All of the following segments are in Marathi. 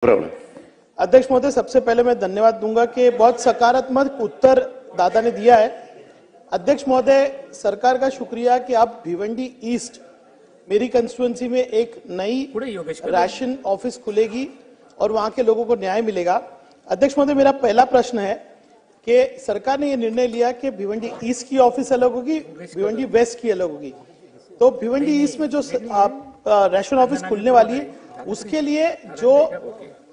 अध्यक्ष महोदय, सबसे पहले मैं धन्यवाद दूंगा कि बहुत सकारात्मक उत्तर दादा ने दिया है। अध्यक्ष महोदय, सरकार का शुक्रिया कि आप भिवंडी ईस्ट मेरी कंस्टिट्यूएंसी में एक नई राशन ऑफिस खुलेगी और वहां के लोगों को न्याय मिलेगा। अध्यक्ष महोदय, मेरा पहला प्रश्न है कि सरकार ने यह निर्णय लिया कि भिवंडी ईस्ट की ऑफिस अलग होगी, भिवंडी वेस्ट की अलग होगी। तो भिवंडी ईस्ट में जो राशन ऑफिस खुलने वाली है उसके लिए जो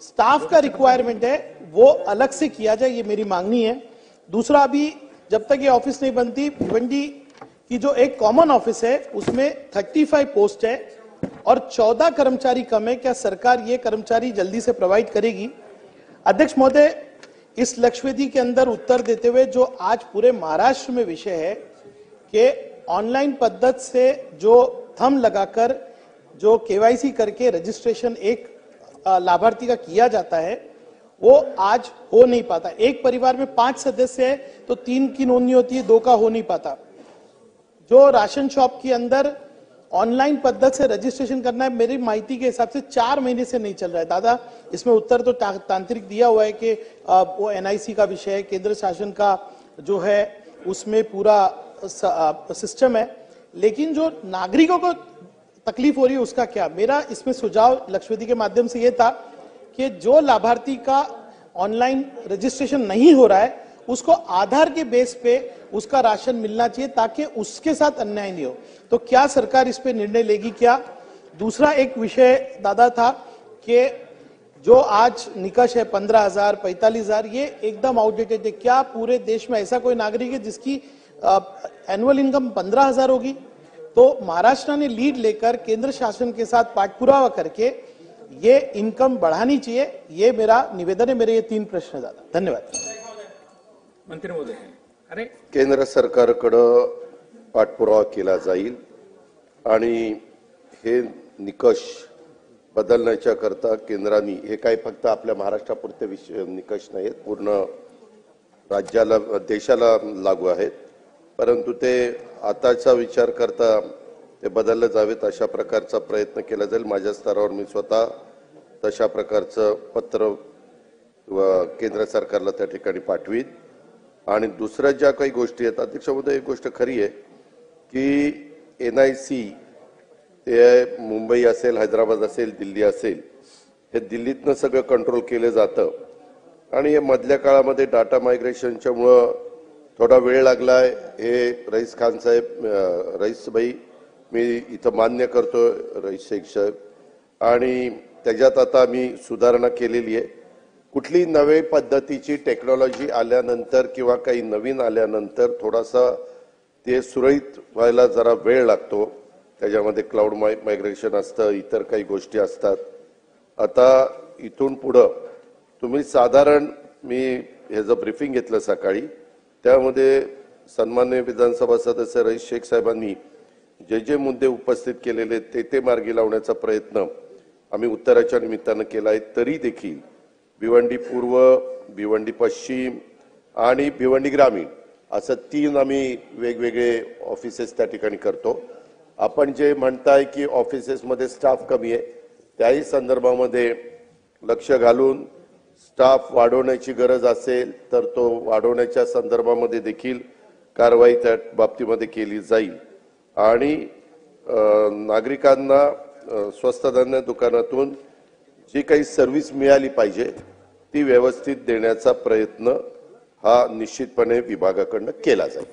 स्टाफ का रिक्वायरमेंट है वो अलग से किया जाए, ये मेरी मांगनी है। दूसरा, अभी जब तक ये ऑफिस नहीं बनती, भिवंडी की जो एक कॉमन ऑफिस है उसमें 35 पोस्ट है और 14 कर्मचारी कम है। क्या सरकार ये कर्मचारी जल्दी से प्रोवाइड करेगी? अध्यक्ष महोदय, इस लक्ष्यवेदी के अंदर उत्तर देते हुए जो आज पूरे महाराष्ट्र में विषय है कि ऑनलाइन पद्धति से जो थंब लगाकर जो केवाईसी करके रजिस्ट्रेशन एक लाभार्थी का किया जाता है वो आज हो नहीं पाता। एक परिवार में 5 सदस्य है तो 3 की नोंदनी होती है, 2 का हो नहीं पाता। जो राशन शॉप के अंदर ऑनलाइन पद्धति से रजिस्ट्रेशन करना है, मेरी माहिती के हिसाब से 4 महीने से नहीं चल रहा है। दादा, इसमें उत्तर तो तांत्रिक दिया हुआ है कि वो एनआईसी का विषय है, केंद्र शासन का जो है उसमें पूरा सिस्टम है, लेकिन जो नागरिकों को तकलीफ हो रही है उसका क्या? मेरा इसमें सुझाव लक्ष्यवेदी के माध्यम से यह था कि जो लाभार्थी का ऑनलाइन रजिस्ट्रेशन नहीं हो रहा है उसको आधार के बेस पे उसका राशन मिलना चाहिए ताकि उसके साथ अन्याय नहीं हो। तो क्या सरकार इस पे निर्णय लेगी क्या? दूसरा एक विषय दादा था कि जो आज निकष है 15,000 45,000, ये एकदम आउटडेटेड है। क्या पूरे देश में ऐसा कोई नागरिक है जिसकी एनुअल इनकम 15,000 होगी? तो महाराष्ट्र ने लीड लेकर केंद्र शासन के साथ पाठपुरावा करके ये इनकम बढ़ानी चाहिए, ये मेरा निवेदन है। मेरे ये 3 प्रश्न दादा। धन्यवाद। मंत्री महोदय, केंद्र सरकारकडे पाठपुरावा केला जाईल आणि हे निकष बदलण्याच्या करता केंद्राने, हे काही फक्त आपल्या महाराष्ट्रापुरते निकष नाहीत, पूर्ण राज्याला देशाला लागू आहेत, परंतु ते आताचा विचार करता ते बदलले जावेत अशा प्रकारचा प्रयत्न केला जाईल। माझ्या स्तरावर मी स्वतः तशा प्रकारचं पत्र केंद्र सरकारला त्या ठिकाणी पाठवीन। आणि दुसऱ्या ज्या काही गोष्टी आहेत अध्यक्ष महोदय, एक गोष्ट खरी आहे की एनआयसी ते मुंबई असेल, हैदराबाद असेल, दिल्ली असेल, हे दिल्लीतनं सगळं कंट्रोल केलं जातं आणि हे मधल्या काळामध्ये डाटा मायग्रेशनच्या मुळे थोडा वेळ लागलाय। हे रईस खान साहेब, रईस भाई, मी इथं मान्य करतो रईस शेख साहेब, आणि त्याच्यात आता मी सुधारणा केलेली आहे। कुठली नवी पद्धतीची टेक्नॉलॉजी आल्यानंतर किंवा काही नवीन आल्यानंतर थोडासा ते सुरळीत व्हायला जरा वेळ लागतो, त्याच्यामध्ये क्लाउड मायग्रेशन असतं, इतर काही गोष्टी असतात। आता इथून पुढे तुम्ही साधारण, मी ह्याचं ब्रीफिंग घेतलं सकाळी, त्यामध्ये सन्माननीय विधानसभा सदस्य रईस शेख साहेबांनी जे जे मुद्दे उपस्थित केलेले ते मार्गी लावण्याचा प्रयत्न आम्ही उत्तराच्या निमित्तानं केला आहे। तरी देखील भिवंडी पूर्व, भिवंडी पश्चिम आणि भिवंडी ग्रामीण असं 3 आम्ही वेगवेगळे ऑफिसेस त्या ठिकाणी करतो। आपण जे म्हणताय की ऑफिसेसमध्ये स्टाफ कमी आहे, त्याही संदर्भामध्ये लक्ष घालून स्टाफ वाढवण्याची गरज असेल तर तो वाढवण्याच्या संदर्भामध्ये देखील कारवाई त्या बाबतीमध्ये केली जाईल आणि नागरिकांना स्वस्त धान्य दुकानातून जी काही सर्व्हिस मिळाली पाहिजे ती व्यवस्थित देण्याचा प्रयत्न हा निश्चितपणे विभागाकडून केला जाईल।